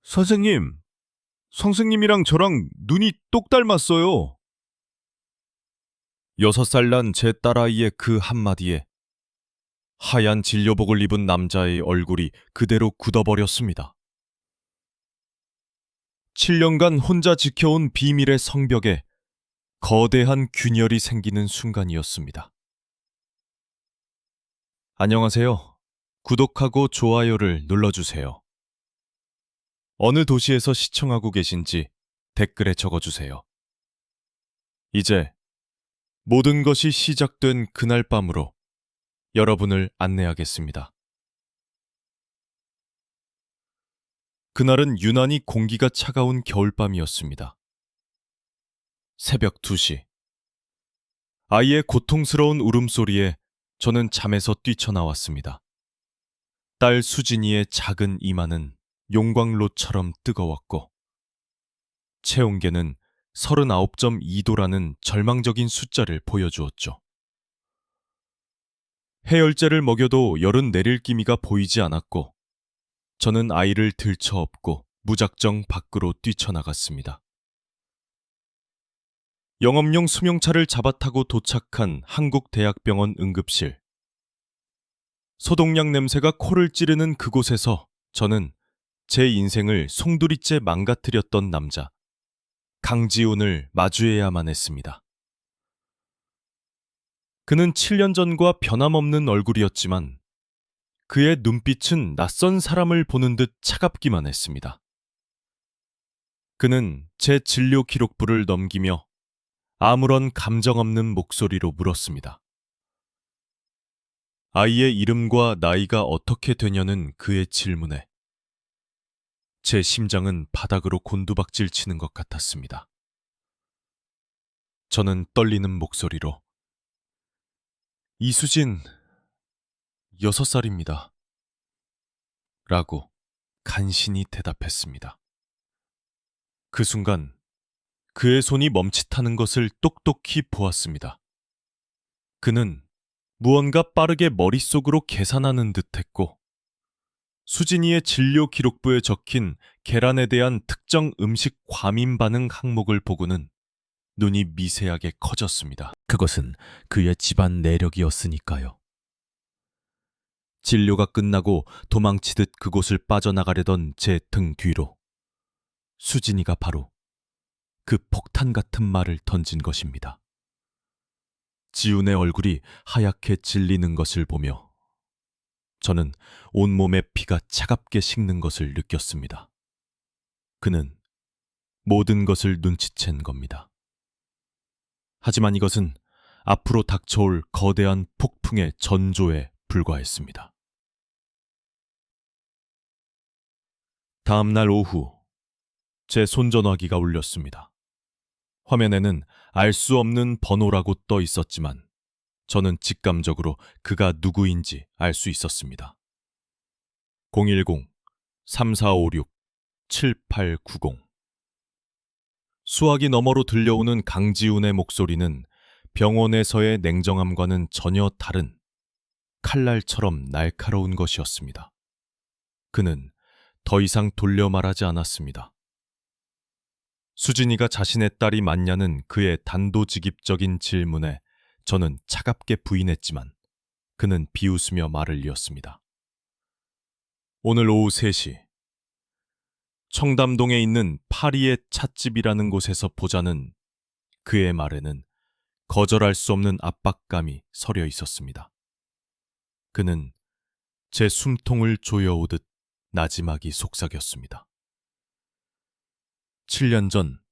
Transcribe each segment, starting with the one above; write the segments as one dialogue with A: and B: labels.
A: 선생님, 선생님이랑 저랑 눈이 똑 닮았어요. 6살 난 제 딸아이의 그 한마디에 하얀 진료복을 입은 남자의 얼굴이 그대로 굳어버렸습니다. 7년간 혼자 지켜온 비밀의 성벽에 거대한 균열이 생기는 순간이었습니다. 안녕하세요. 구독하고 좋아요를 눌러주세요. 어느 도시에서 시청하고 계신지 댓글에 적어주세요. 이제 모든 것이 시작된 그날 밤으로 여러분을 안내하겠습니다. 그날은 유난히 공기가 차가운 겨울밤이었습니다. 새벽 2시. 아이의 고통스러운 울음소리에 저는 잠에서 뛰쳐나왔습니다. 딸 수진이의 작은 이마는 용광로처럼 뜨거웠고 체온계는 39.2도라는 절망적인 숫자를 보여주었죠. 해열제를 먹여도 열은 내릴 기미가 보이지 않았고 저는 아이를 들쳐업고 무작정 밖으로 뛰쳐나갔습니다. 영업용 승용차를 잡아타고 도착한 한국대학병원 응급실. 소독약 냄새가 코를 찌르는 그곳에서 저는 제 인생을 송두리째 망가뜨렸던 남자 강지훈을 마주해야만 했습니다. 그는 7년 전과 변함없는 얼굴이었지만 그의 눈빛은 낯선 사람을 보는 듯 차갑기만 했습니다. 그는 제 진료 기록부를 넘기며 아무런 감정 없는 목소리로 물었습니다. 아이의 이름과 나이가 어떻게 되냐는 그의 질문에 제 심장은 바닥으로 곤두박질 치는 것 같았습니다. 저는 떨리는 목소리로 이수진, 6살입니다. 라고 간신히 대답했습니다. 그 순간 그의 손이 멈칫하는 것을 똑똑히 보았습니다. 그는 무언가 빠르게 머릿속으로 계산하는 듯했고 수진이의 진료 기록부에 적힌 계란에 대한 특정 음식 과민 반응 항목을 보고는 눈이 미세하게 커졌습니다. 그것은 그의 집안 내력이었으니까요. 진료가 끝나고 도망치듯 그곳을 빠져나가려던 제 등 뒤로 수진이가 바로 그 폭탄 같은 말을 던진 것입니다. 지훈의 얼굴이 하얗게 질리는 것을 보며 저는 온몸의 피가 차갑게 식는 것을 느꼈습니다. 그는 모든 것을 눈치챈 겁니다. 하지만 이것은 앞으로 닥쳐올 거대한 폭풍의 전조에 불과했습니다. 다음 날 오후, 제 손전화기가 울렸습니다. 화면에는 알 수 없는 번호라고 떠 있었지만 저는 직감적으로 그가 누구인지 알 수 있었습니다. 010-3456-7890. 수화기 너머로 들려오는 강지훈의 목소리는 병원에서의 냉정함과는 전혀 다른 칼날처럼 날카로운 것이었습니다. 그는 더 이상 돌려 말하지 않았습니다. 수진이가 자신의 딸이 맞냐는 그의 단도직입적인 질문에 저는 차갑게 부인했지만 그는 비웃으며 말을 이었습니다. 오늘 오후 3시 청담동에 있는 파리의 찻집이라는 곳에서 보자는 그의 말에는 거절할 수 없는 압박감이 서려 있었습니다. 그는 제 숨통을 조여오듯 나지막이 속삭였습니다. 7년 전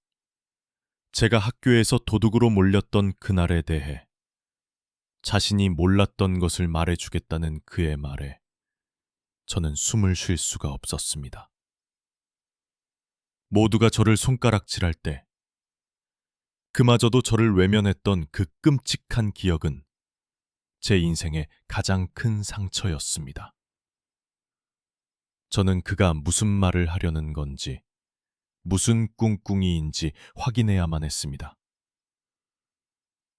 A: 제가 학교에서 도둑으로 몰렸던 그날에 대해 자신이 몰랐던 것을 말해주겠다는 그의 말에 저는 숨을 쉴 수가 없었습니다. 모두가 저를 손가락질할 때 그마저도 저를 외면했던 그 끔찍한 기억은 제 인생의 가장 큰 상처였습니다. 저는 그가 무슨 말을 하려는 건지 무슨 꿍꿍이인지 확인해야만 했습니다.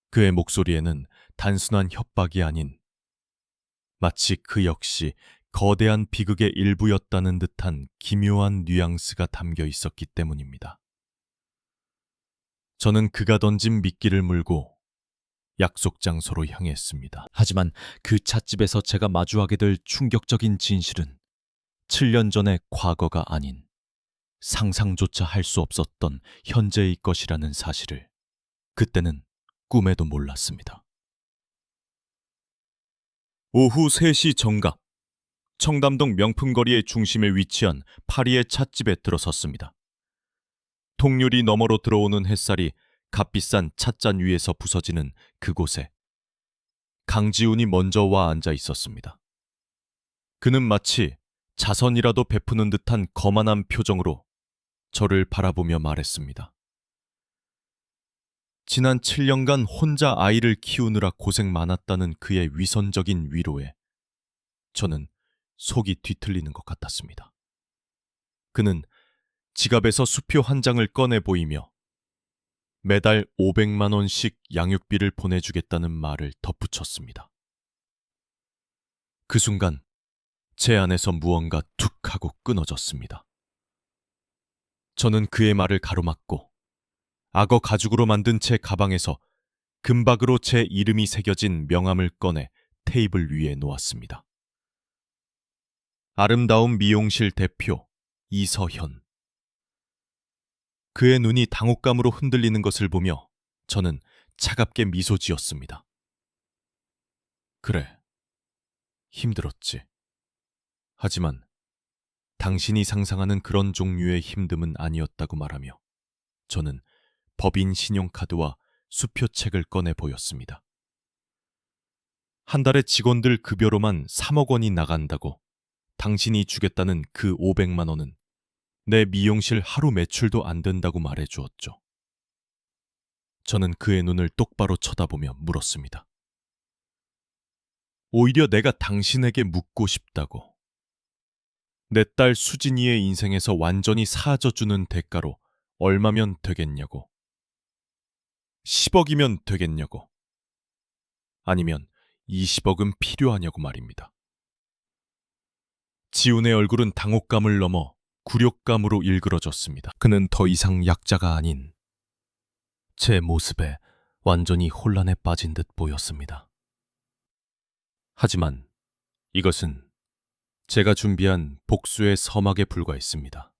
A: 그의 목소리에는 단순한 협박이 아닌 마치 그 역시 거대한 비극의 일부였다는 듯한 기묘한 뉘앙스가 담겨 있었기 때문입니다. 저는 그가 던진 미끼를 물고 약속 장소로 향했습니다.
B: 하지만 그 찻집에서 제가 마주하게 될 충격적인 진실은 7년 전의 과거가 아닌 상상조차 할 수 없었던 현재의 것이라는 사실을 그때는 꿈에도 몰랐습니다.
A: 오후 3시 정각, 청담동 명품거리의 중심에 위치한 파리의 찻집에 들어섰습니다. 통유리 너머로 들어오는 햇살이 값비싼 찻잔 위에서 부서지는 그곳에 강지훈이 먼저 와 앉아 있었습니다. 그는 마치 자선이라도 베푸는 듯한 거만한 표정으로 저를 바라보며 말했습니다. 지난 7년간 혼자 아이를 키우느라 고생 많았다는 그의 위선적인 위로에 저는 속이 뒤틀리는 것 같았습니다. 그는 지갑에서 수표 한 장을 꺼내 보이며 매달 500만 원씩 양육비를 보내주겠다는 말을 덧붙였습니다. 그 순간 제 안에서 무언가 툭 하고 끊어졌습니다. 저는 그의 말을 가로막고 악어 가죽으로 만든 제 가방에서 금박으로 제 이름이 새겨진 명함을 꺼내 테이블 위에 놓았습니다. 아름다운 미용실 대표 이서현. 그의 눈이 당혹감으로 흔들리는 것을 보며 저는 차갑게 미소 지었습니다. 그래, 힘들었지. 하지만 당신이 상상하는 그런 종류의 힘듦은 아니었다고 말하며 저는 법인 신용카드와 수표책을 꺼내 보였습니다. 한 달에 직원들 급여로만 3억 원이 나간다고 당신이 주겠다는 그 500만 원은 내 미용실 하루 매출도 안 된다고 말해 주었죠. 저는 그의 눈을 똑바로 쳐다보며 물었습니다. 오히려 내가 당신에게 묻고 싶다고. 내 딸 수진이의 인생에서 완전히 사라져주는 대가로 얼마면 되겠냐고. 10억이면 되겠냐고. 아니면 20억은 필요하냐고 말입니다. 지훈의 얼굴은 당혹감을 넘어 굴욕감으로 일그러졌습니다. 그는 더 이상 약자가 아닌 제 모습에 완전히 혼란에 빠진 듯 보였습니다. 하지만 이것은 제가 준비한 복수의 서막에 불과했습니다.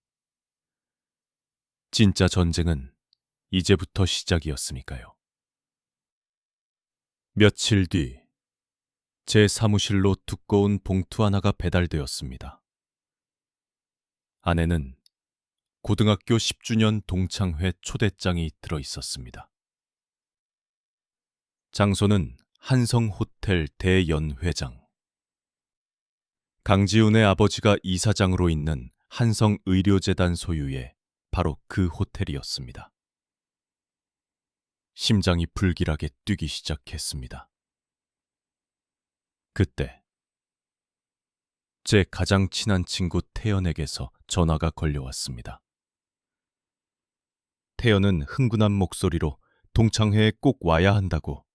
A: 진짜 전쟁은 이제부터 시작이었으니까요. 며칠 뒤 제 사무실로 두꺼운 봉투 하나가 배달되었습니다. 안에는 고등학교 10주년 동창회 초대장이 들어 있었습니다. 장소는 한성호텔 대연회장. 강지훈의 아버지가 이사장으로 있는 한성의료재단 소유의 바로 그 호텔이었습니다. 심장이 불길하게 뛰기 시작했습니다. 그때 제 가장 친한 친구 태연에게서 전화가 걸려왔습니다. 태연은 흥분한 목소리로 동창회에 꼭 와야 한다고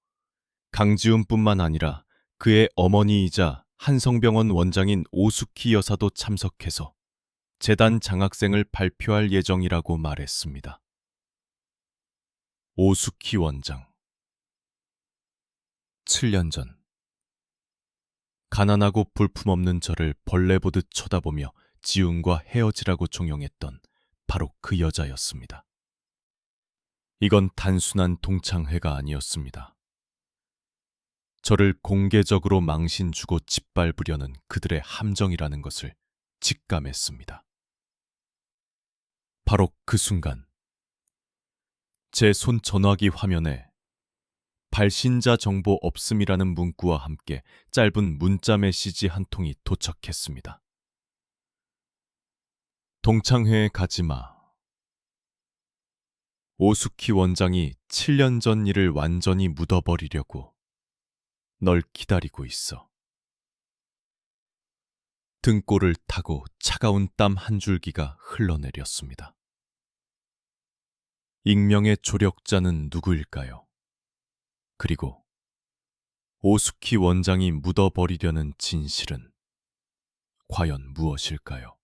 A: 강지훈뿐만 아니라 그의 어머니이자 한성병원 원장인 오숙희 여사도 참석해서 재단 장학생을 발표할 예정이라고 말했습니다. 오숙희 원장. 7년 전 가난하고 볼품없는 저를 벌레 보듯 쳐다보며 지훈과 헤어지라고 종용했던 바로 그 여자였습니다. 이건 단순한 동창회가 아니었습니다. 저를 공개적으로 망신 주고 짓밟으려는 그들의 함정이라는 것을 직감했습니다. 바로 그 순간 제 손 전화기 화면에 발신자 정보 없음이라는 문구와 함께 짧은 문자 메시지 한 통이 도착했습니다. 동창회에 가지 마. 오숙희 원장이 7년 전 일을 완전히 묻어버리려고 널 기다리고 있어. 등골을 타고 차가운 땀 한 줄기가 흘러내렸습니다. 익명의 조력자는 누구일까요? 그리고 오숙희 원장이 묻어버리려는 진실은 과연 무엇일까요?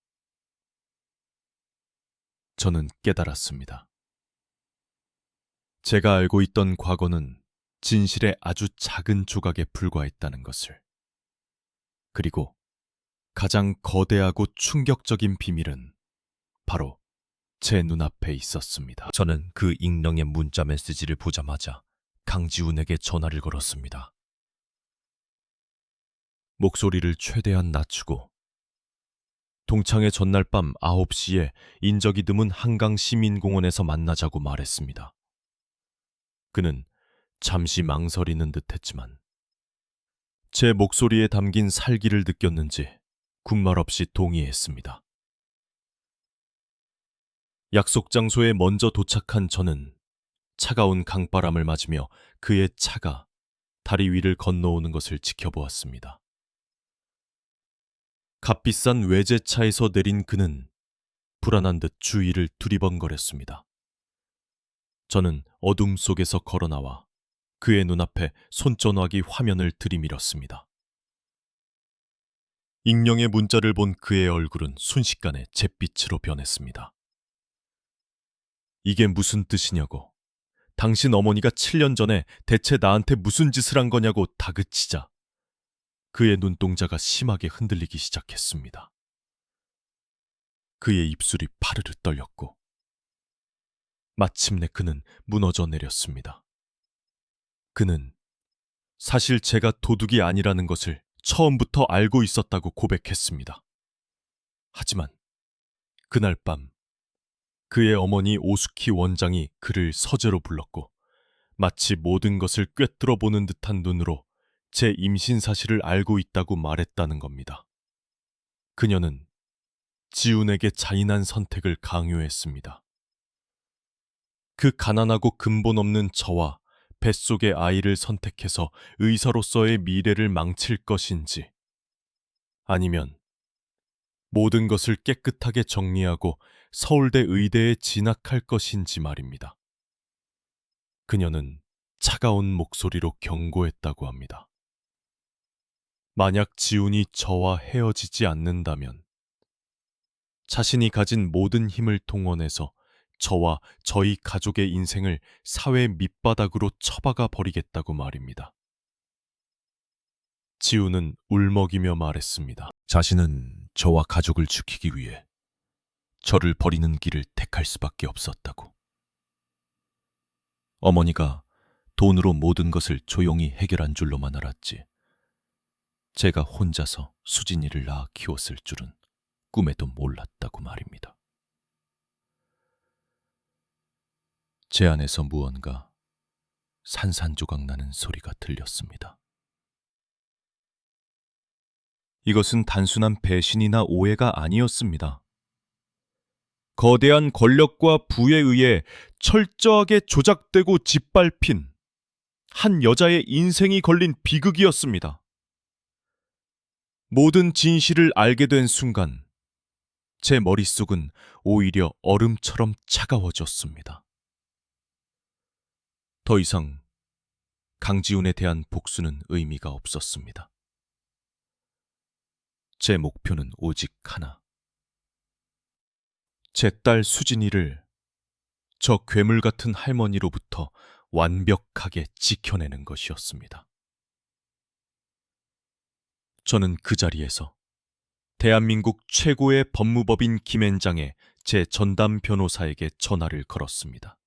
A: 저는 깨달았습니다. 제가 알고 있던 과거는 진실의 아주 작은 조각에 불과했다는 것을. 그리고 가장 거대하고 충격적인 비밀은 바로 제 눈앞에 있었습니다.
B: 저는 그 익명의 문자 메시지를 보자마자 강지훈에게 전화를 걸었습니다. 목소리를 최대한 낮추고 동창회 전날 밤 9시에 인적이 드문 한강시민공원에서 만나자고 말했습니다. 그는 잠시 망설이는 듯했지만 제 목소리에 담긴 살기를 느꼈는지 군말 없이 동의했습니다. 약속 장소에 먼저 도착한 저는 차가운 강바람을 맞으며 그의 차가 다리 위를 건너오는 것을 지켜보았습니다. 값비싼 외제차에서 내린 그는 불안한 듯 주위를 두리번거렸습니다. 저는 어둠 속에서 걸어나와 그의 눈앞에 손전화기 화면을 들이밀었습니다. 익명의 문자를 본 그의 얼굴은 순식간에 잿빛으로 변했습니다. 이게 무슨 뜻이냐고, 당신 어머니가 7년 전에 대체 나한테 무슨 짓을 한 거냐고 다그치자 그의 눈동자가 심하게 흔들리기 시작했습니다. 그의 입술이 파르르 떨렸고 마침내 그는 무너져 내렸습니다. 그는 사실 제가 도둑이 아니라는 것을 처음부터 알고 있었다고 고백했습니다. 하지만 그날 밤 그의 어머니 오수키 원장이 그를 서재로 불렀고 마치 모든 것을 꿰뚫어 보는 듯한 눈으로 제 임신 사실을 알고 있다고 말했다는 겁니다. 그녀는 지훈에게 잔인한 선택을 강요했습니다. 그 가난하고 근본 없는 저와 뱃속의 아이를 선택해서 의사로서의 미래를 망칠 것인지, 아니면 모든 것을 깨끗하게 정리하고 서울대 의대에 진학할 것인지 말입니다. 그녀는 차가운 목소리로 경고했다고 합니다. 만약 지훈이 저와 헤어지지 않는다면 자신이 가진 모든 힘을 동원해서 저와 저희 가족의 인생을 사회 밑바닥으로 처박아 버리겠다고 말입니다. 지훈은 울먹이며 말했습니다. 자신은 저와 가족을 지키기 위해 저를 버리는 길을 택할 수밖에 없었다고. 어머니가 돈으로 모든 것을 조용히 해결한 줄로만 알았지, 제가 혼자서 수진이를 낳아 키웠을 줄은 꿈에도 몰랐다고 말입니다. 제 안에서 무언가 산산조각 나는 소리가 들렸습니다. 이것은 단순한 배신이나 오해가 아니었습니다. 거대한 권력과 부에 의해 철저하게 조작되고 짓밟힌 한 여자의 인생이 걸린 비극이었습니다. 모든 진실을 알게 된 순간 제 머릿속은 오히려 얼음처럼 차가워졌습니다. 더 이상 강지훈에 대한 복수는 의미가 없었습니다. 제 목표는 오직 하나. 제 딸 수진이를 저 괴물 같은 할머니로부터 완벽하게 지켜내는 것이었습니다. 저는 그 자리에서 대한민국 최고의 법무법인 김앤장의 제 전담 변호사에게 전화를 걸었습니다.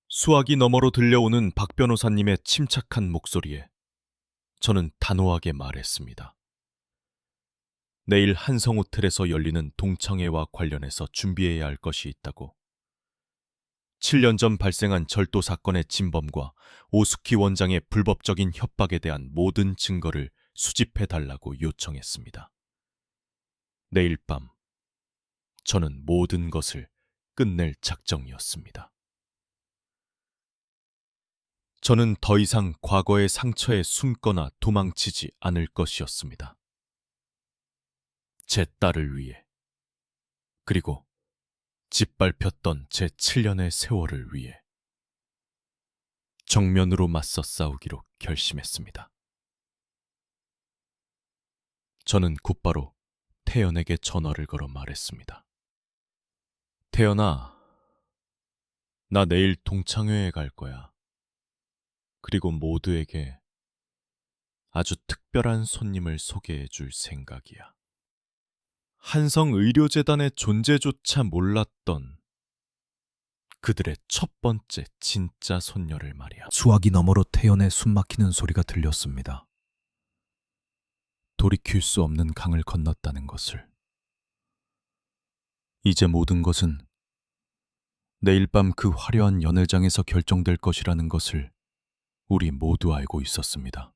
B: 수화기 너머로 들려오는 박 변호사님의 침착한 목소리에 저는 단호하게 말했습니다. 내일 한성호텔에서 열리는 동창회와 관련해서 준비해야 할 것이 있다고. 7년 전 발생한 절도 사건의 진범과 오수키 원장의 불법적인 협박에 대한 모든 증거를 수집해달라고 요청했습니다. 내일 밤 저는 모든 것을 끝낼 작정이었습니다. 저는 더 이상 과거의 상처에 숨거나 도망치지 않을 것이었습니다. 제 딸을 위해, 그리고 짓밟혔던 제 7년의 세월을 위해 정면으로 맞서 싸우기로 결심했습니다.
A: 저는 곧바로 태연에게 전화를 걸어 말했습니다. 태연아, 나 내일 동창회에 갈 거야. 그리고 모두에게 아주 특별한 손님을 소개해 줄 생각이야. 한성의료재단의 존재조차 몰랐던 그들의 첫 번째 진짜 손녀를 말이야.
B: 수화기 너머로 태연의 숨막히는 소리가 들렸습니다. 돌이킬 수 없는 강을 건넜다는 것을. 이제 모든 것은 내일 밤 그 화려한 연회장에서 결정될 것이라는 것을 우리 모두 알고 있었습니다.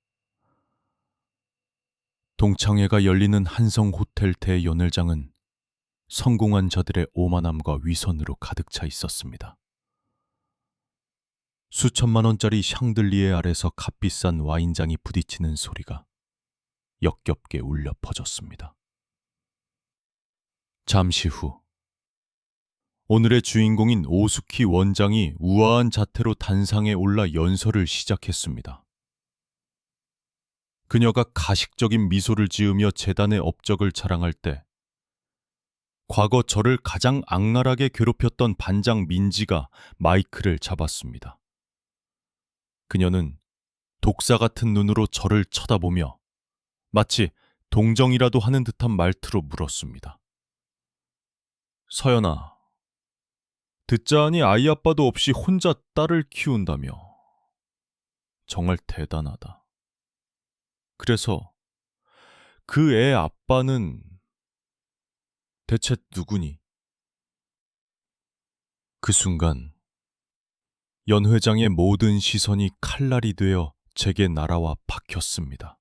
B: 동창회가 열리는 한성 호텔 대연회장은 성공한 자들의 오만함과 위선으로 가득 차 있었습니다. 수천만 원짜리 샹들리에 아래서 값비싼 와인잔이 부딪히는 소리가 역겹게 울려 퍼졌습니다. 잠시 후 오늘의 주인공인 오수키 원장이 우아한 자태로 단상에 올라 연설을 시작했습니다. 그녀가 가식적인 미소를 지으며 재단의 업적을 자랑할 때 과거 저를 가장 악랄하게 괴롭혔던 반장 민지가 마이크를 잡았습니다. 그녀는 독사 같은 눈으로 저를 쳐다보며 마치 동정이라도 하는 듯한 말투로 물었습니다. 서연아, 듣자하니 아이 아빠도 없이 혼자 딸을 키운다며. 정말 대단하다. 그래서 그 애 아빠는 대체 누구니? 그 순간 연 회장의 모든 시선이 칼날이 되어 제게 날아와 박혔습니다.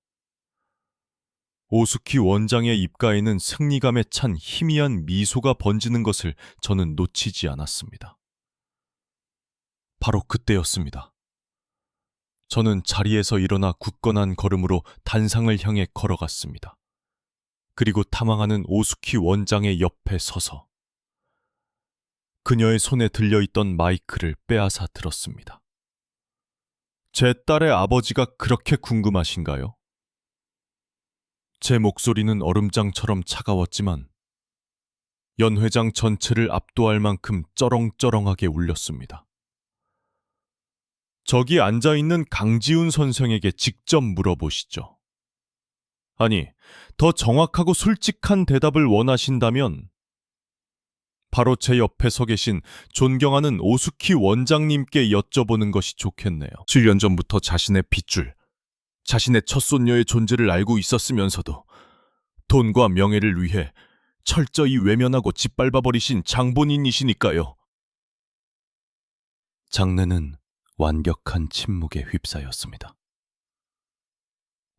B: 오수키 원장의 입가에는 승리감에 찬 희미한 미소가 번지는 것을 저는 놓치지 않았습니다. 바로 그때였습니다. 저는 자리에서 일어나 굳건한 걸음으로 단상을 향해 걸어갔습니다. 그리고 탐황하는 오수키 원장의 옆에 서서 그녀의 손에 들려있던 마이크를 빼앗아 들었습니다. 제 딸의 아버지가 그렇게 궁금하신가요? 제 목소리는 얼음장처럼 차가웠지만 연 회장 전체를 압도할 만큼 쩌렁쩌렁하게 울렸습니다. 저기 앉아있는 강지훈 선생에게 직접 물어보시죠. 아니, 더 정확하고 솔직한 대답을 원하신다면 바로 제 옆에 서 계신 존경하는 오수키 원장님께 여쭤보는 것이 좋겠네요. 7년 전부터 자신의 핏줄, 자신의 첫손녀의 존재를 알고 있었으면서도 돈과 명예를 위해 철저히 외면하고 짓밟아버리신 장본인이시니까요. 장내는 완벽한 침묵에 휩싸였습니다.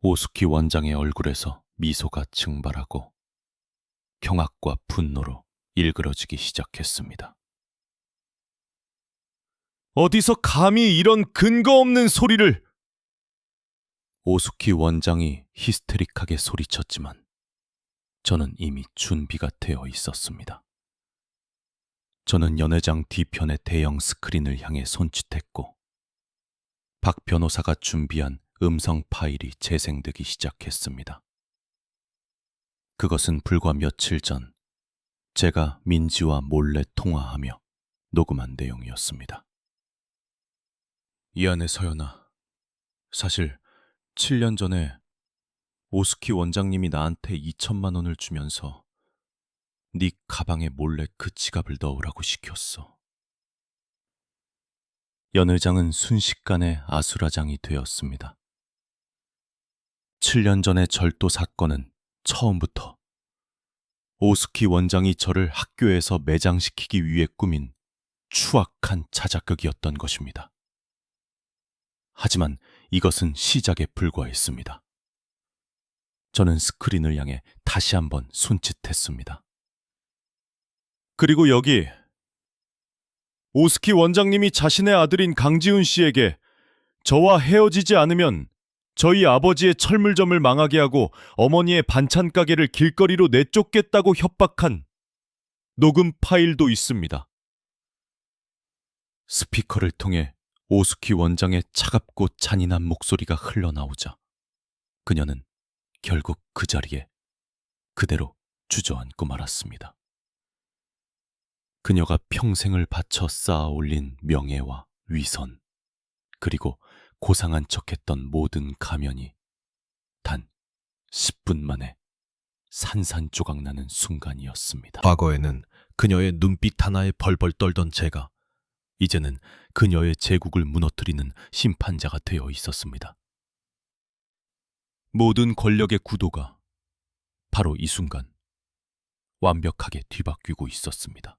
B: 오수키 원장의 얼굴에서 미소가 증발하고 경악과 분노로 일그러지기 시작했습니다. 어디서 감히 이런 근거 없는 소리를! 오수키 원장이 히스테릭하게 소리쳤지만 저는 이미 준비가 되어 있었습니다. 저는 연회장 뒤편의 대형 스크린을 향해 손짓했고 박 변호사가 준비한 음성 파일이 재생되기 시작했습니다. 그것은 불과 며칠 전 제가 민지와 몰래 통화하며 녹음한 내용이었습니다. 이 안에 서연아, 사실 7년 전에 오수키 원장님이 나한테 2천만 원을 주면서 네 가방에 몰래 그 지갑을 넣으라고 시켰어. 연 회장은 순식간에 아수라장이 되었습니다. 7년 전의 절도 사건은 처음부터 오수키 원장이 저를 학교에서 매장시키기 위해 꾸민 추악한 자작극이었던 것입니다. 하지만 이것은 시작에 불과했습니다. 저는 스크린을 향해 다시 한번 손짓했습니다. 그리고 여기 오수키 원장님이 자신의 아들인 강지훈 씨에게 저와 헤어지지 않으면 저희 아버지의 철물점을 망하게 하고 어머니의 반찬 가게를 길거리로 내쫓겠다고 협박한 녹음 파일도 있습니다. 스피커를 통해 오수키 원장의 차갑고 잔인한 목소리가 흘러나오자 그녀는 결국 그 자리에 그대로 주저앉고 말았습니다. 그녀가 평생을 바쳐 쌓아 올린 명예와 위선, 그리고 고상한 척했던 모든 가면이 단 10분 만에 산산조각 나는 순간이었습니다. 과거에는 그녀의 눈빛 하나에 벌벌 떨던 제가 이제는 그녀의 제국을 무너뜨리는 심판자가 되어 있었습니다. 모든 권력의 구도가 바로 이 순간 완벽하게 뒤바뀌고 있었습니다.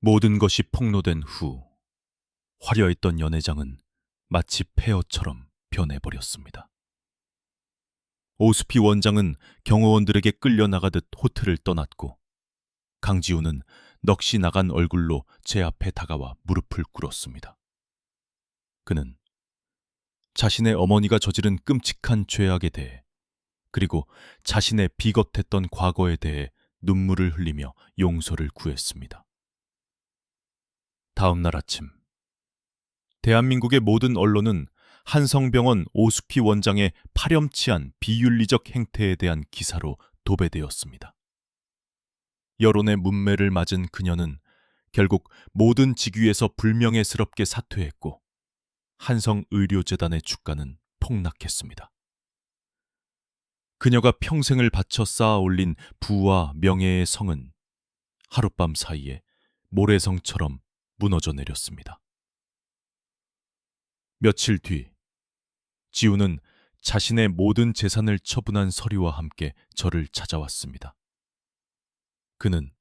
B: 모든 것이 폭로된 후 화려했던 연회장은 마치 폐허처럼 변해버렸습니다. 오수피 원장은 경호원들에게 끌려나가듯 호텔을 떠났고 강지우는 넋이 나간 얼굴로 제 앞에 다가와 무릎을 꿇었습니다. 그는 자신의 어머니가 저지른 끔찍한 죄악에 대해 그리고 자신의 비겁했던 과거에 대해 눈물을 흘리며 용서를 구했습니다. 다음 날 아침 대한민국의 모든 언론은 한성병원 오수피 원장의 파렴치한 비윤리적 행태에 대한 기사로 도배되었습니다. 여론의 문매를 맞은 그녀는 결국 모든 직위에서 불명예스럽게 사퇴했고 한성의료재단의 주가는 폭락했습니다. 그녀가 평생을 바쳐 쌓아 올린 부와 명예의 성은 하룻밤 사이에 모래성처럼 무너져 내렸습니다. 며칠 뒤 지우는 자신의 모든 재산을 처분한 서류와 함께 저를 찾아왔습니다. 그는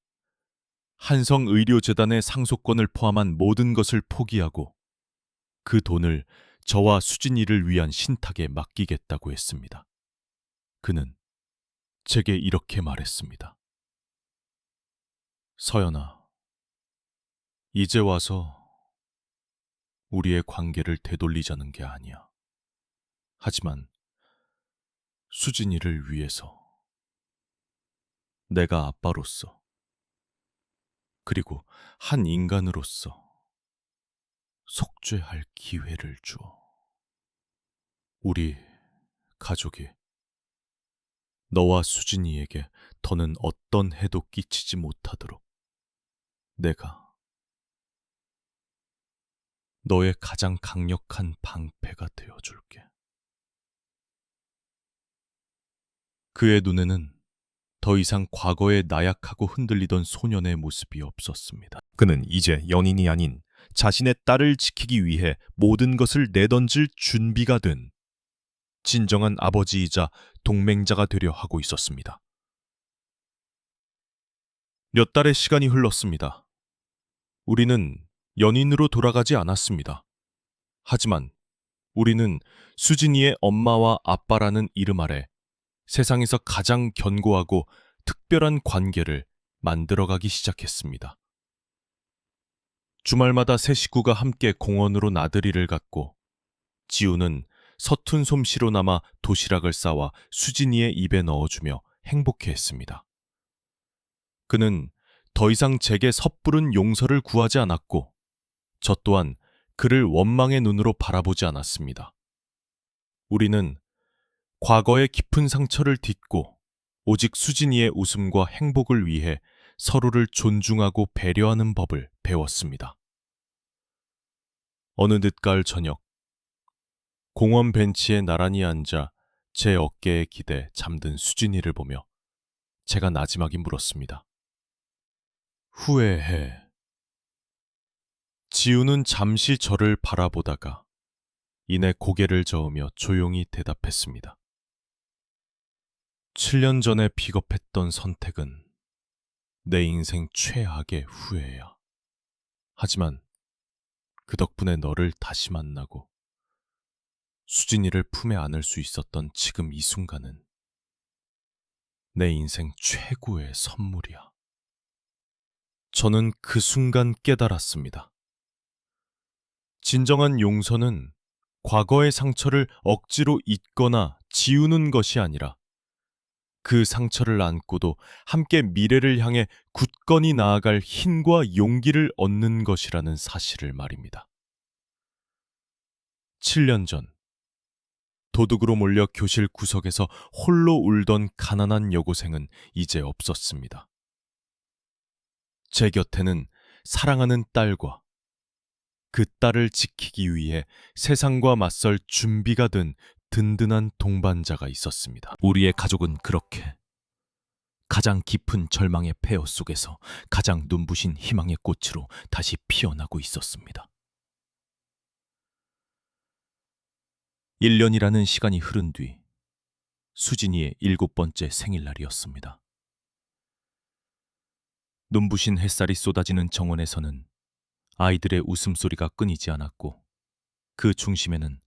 B: 한성의료재단의 상속권을 포함한 모든 것을 포기하고 그 돈을 저와 수진이를 위한 신탁에 맡기겠다고 했습니다. 그는 제게 이렇게 말했습니다. 서연아, 이제 와서 우리의 관계를 되돌리자는 게 아니야. 하지만 수진이를 위해서 내가 아빠로서 그리고 한 인간으로서 속죄할 기회를 주어. 우리 가족이 너와 수진이에게 더는 어떤 해도 끼치지 못하도록 내가 너의 가장 강력한 방패가 되어줄게. 그의 눈에는 더 이상 과거의 나약하고 흔들리던 소년의 모습이 없었습니다.
C: 그는 이제 연인이 아닌 자신의 딸을 지키기 위해 모든 것을 내던질 준비가 된 진정한 아버지이자 동맹자가 되려 하고 있었습니다.
B: 몇 달의 시간이 흘렀습니다. 우리는 연인으로 돌아가지 않았습니다. 하지만 우리는 수진이의 엄마와 아빠라는 이름 아래 세상에서 가장 견고하고 특별한 관계를 만들어가기 시작했습니다. 주말마다 세 식구가 함께 공원으로 나들이를 갔고 지우는 서툰 솜씨로나마 도시락을 싸와 수진이의 입에 넣어주며 행복해했습니다. 그는 더 이상 제게 섣부른 용서를 구하지 않았고 저 또한 그를 원망의 눈으로 바라보지 않았습니다. 우리는 과거의 깊은 상처를 딛고 오직 수진이의 웃음과 행복을 위해 서로를 존중하고 배려하는 법을 배웠습니다. 어느 늦가을 저녁, 공원 벤치에 나란히 앉아 제 어깨에 기대 잠든 수진이를 보며 제가 나지막이 물었습니다. 후회해. 지우는 잠시 저를 바라보다가 이내 고개를 저으며 조용히 대답했습니다. 7년 전에 비겁했던 선택은 내 인생 최악의 후회야. 하지만 그 덕분에 너를 다시 만나고 수진이를 품에 안을 수 있었던 지금 이 순간은 내 인생 최고의 선물이야. 저는 그 순간 깨달았습니다. 진정한 용서는 과거의 상처를 억지로 잊거나 지우는 것이 아니라 그 상처를 안고도 함께 미래를 향해 굳건히 나아갈 힘과 용기를 얻는 것이라는 사실을 말입니다. 7년 전,
A: 도둑으로 몰려 교실 구석에서 홀로 울던 가난한 여고생은 이제 없었습니다. 제 곁에는 사랑하는 딸과 그 딸을 지키기 위해 세상과 맞설 준비가 된 든든한 동반자가 있었습니다.
B: 우리의 가족은 그렇게 가장 깊은 절망의 폐허 속에서 가장 눈부신 희망의 꽃으로 다시 피어나고 있었습니다. 1년이라는 시간이 흐른 뒤 수진이의 7번째 생일날이었습니다. 눈부신 햇살이 쏟아지는 정원에서는 아이들의 웃음소리가 끊이지 않았고 그 중심에는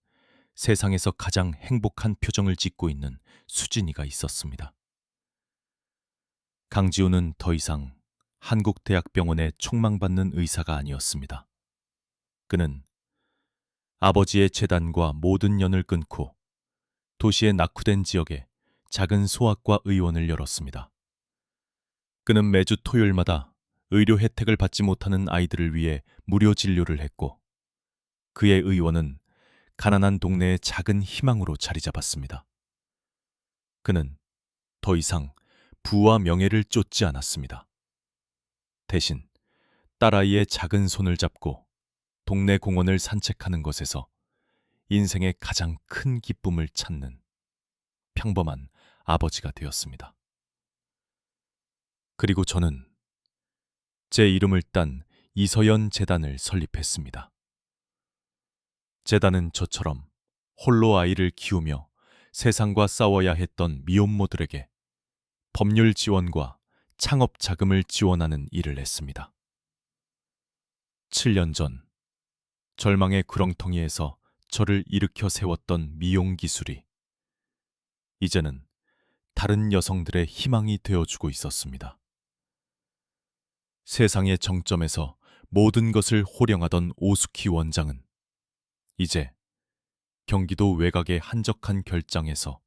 B: 세상에서 가장 행복한 표정을 짓고 있는 수진이가 있었습니다. 강지우는 더 이상 한국대학병원의 촉망받는 의사가 아니었습니다. 그는 아버지의 재단과 모든 연을 끊고 도시의 낙후된 지역에 작은 소아과 의원을 열었습니다. 그는 매주 토요일마다 의료 혜택을 받지 못하는 아이들을 위해 무료 진료를 했고 그의 의원은 가난한 동네의 작은 희망으로 자리 잡았습니다. 그는 더 이상 부와 명예를 쫓지 않았습니다. 대신 딸아이의 작은 손을 잡고 동네 공원을 산책하는 것에서 인생의 가장 큰 기쁨을 찾는 평범한 아버지가 되었습니다. 그리고 저는 제 이름을 딴 이서연 재단을 설립했습니다. 재단은 저처럼 홀로 아이를 키우며 세상과 싸워야 했던 미혼모들에게 법률 지원과 창업 자금을 지원하는 일을 했습니다. 7년 전 절망의 구렁텅이에서 저를 일으켜 세웠던 미용 기술이 이제는 다른 여성들의 희망이 되어주고 있었습니다. 세상의 정점에서 모든 것을 호령하던 오수키 원장은 이제 경기도 외곽의 한적한 결장에서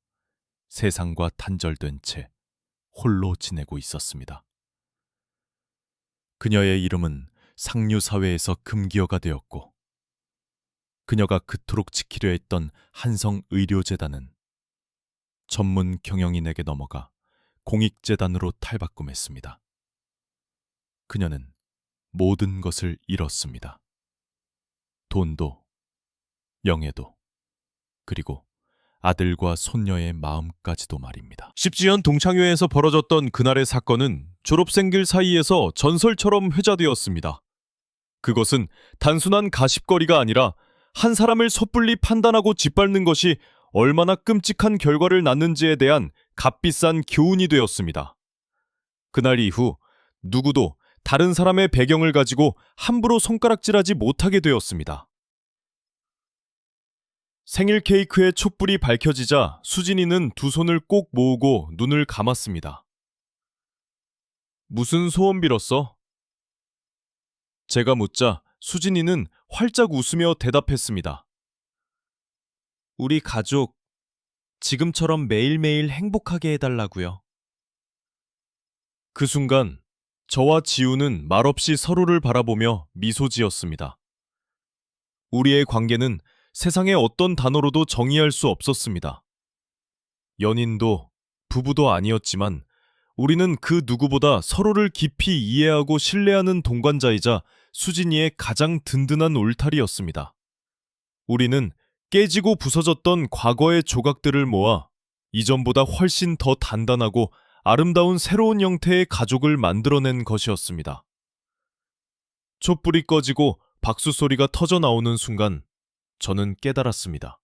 B: 세상과 단절된 채 홀로 지내고 있었습니다. 그녀의 이름은 상류사회에서 금기어가 되었고 그녀가 그토록 지키려 했던 한성의료재단은 전문 경영인에게 넘어가 공익재단으로 탈바꿈했습니다. 그녀는 모든 것을 잃었습니다. 돈도, 명예도, 그리고 아들과 손녀의 마음까지도 말입니다.
C: 십지연 동창회에서 벌어졌던 그날의 사건은 졸업생들 사이에서 전설처럼 회자되었습니다. 그것은 단순한 가십거리가 아니라 한 사람을 섣불리 판단하고 짓밟는 것이 얼마나 끔찍한 결과를 낳는지에 대한 값비싼 교훈이 되었습니다. 그날 이후 누구도 다른 사람의 배경을 가지고 함부로 손가락질하지 못하게 되었습니다. 생일 케이크의 촛불이 밝혀지자 수진이는 두 손을 꼭 모으고 눈을 감았습니다. 무슨 소원 빌었어? 제가 묻자 수진이는 활짝 웃으며 대답했습니다. 우리 가족, 지금처럼 매일매일 행복하게 해달라고요. 그 순간 저와 지우는 말없이 서로를 바라보며 미소 지었습니다. 우리의 관계는 세상의 어떤 단어로도 정의할 수 없었습니다. 연인도 부부도 아니었지만 우리는 그 누구보다 서로를 깊이 이해하고 신뢰하는 동반자이자 수진이의 가장 든든한 울타리였습니다. 우리는 깨지고 부서졌던 과거의 조각들을 모아 이전보다 훨씬 더 단단하고 아름다운 새로운 형태의 가족을 만들어낸 것이었습니다. 촛불이 꺼지고 박수 소리가 터져 나오는 순간 저는 깨달았습니다.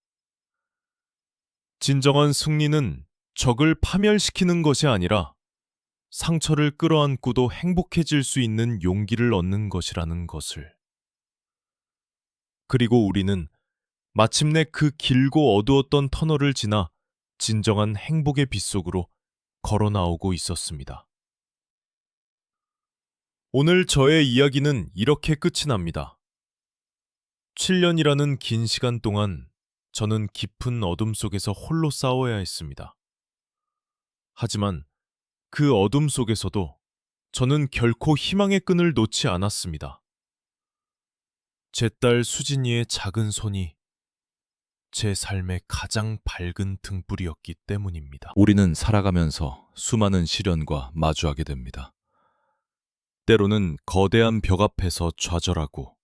C: 진정한 승리는 적을 파멸시키는 것이 아니라 상처를 끌어안고도 행복해질 수 있는 용기를 얻는 것이라는 것을. 그리고 우리는 마침내 그 길고 어두웠던 터널을 지나 진정한 행복의 빛속으로 걸어 나오고 있었습니다. 오늘 저의 이야기는 이렇게 끝이 납니다. 7년이라는 긴 시간 동안 저는 깊은 어둠 속에서 홀로 싸워야 했습니다. 하지만 그 어둠 속에서도 저는 결코 희망의 끈을 놓지 않았습니다. 제 딸 수진이의 작은 손이
A: 제 삶의 가장 밝은 등불이었기 때문입니다.
B: 우리는 살아가면서 수많은 시련과 마주하게 됩니다.
C: 때로는 거대한 벽 앞에서 좌절하고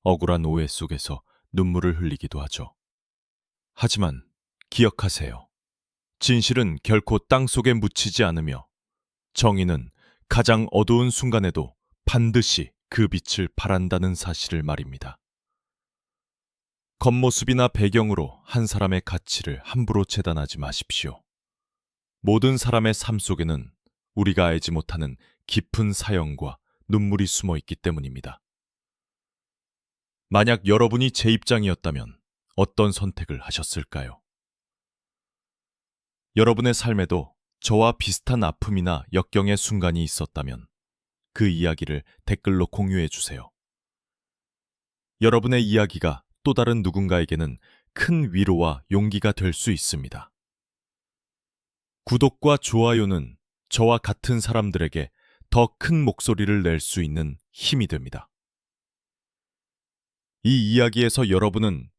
C: 억울한 오해 속에서 눈물을 흘리기도 하죠. 하지만 기억하세요. 진실은 결코 땅속에 묻히지 않으며 정의는 가장 어두운 순간에도 반드시 그 빛을 발한다는 사실을 말입니다. 겉모습이나 배경으로 한 사람의 가치를 함부로 재단하지 마십시오. 모든 사람의 삶 속에는 우리가 알지 못하는 깊은 사연과 눈물이 숨어 있기 때문입니다. 만약 여러분이 제 입장이었다면 어떤 선택을 하셨을까요? 여러분의 삶에도 저와 비슷한 아픔이나 역경의 순간이 있었다면 그 이야기를 댓글로 공유해 주세요. 여러분의 이야기가 또 다른 누군가에게는 큰 위로와 용기가 될 수 있습니다. 구독과 좋아요는 저와 같은 사람들에게 더 큰 목소리를 낼 수 있는 힘이 됩니다. 이 이야기에서 여러분은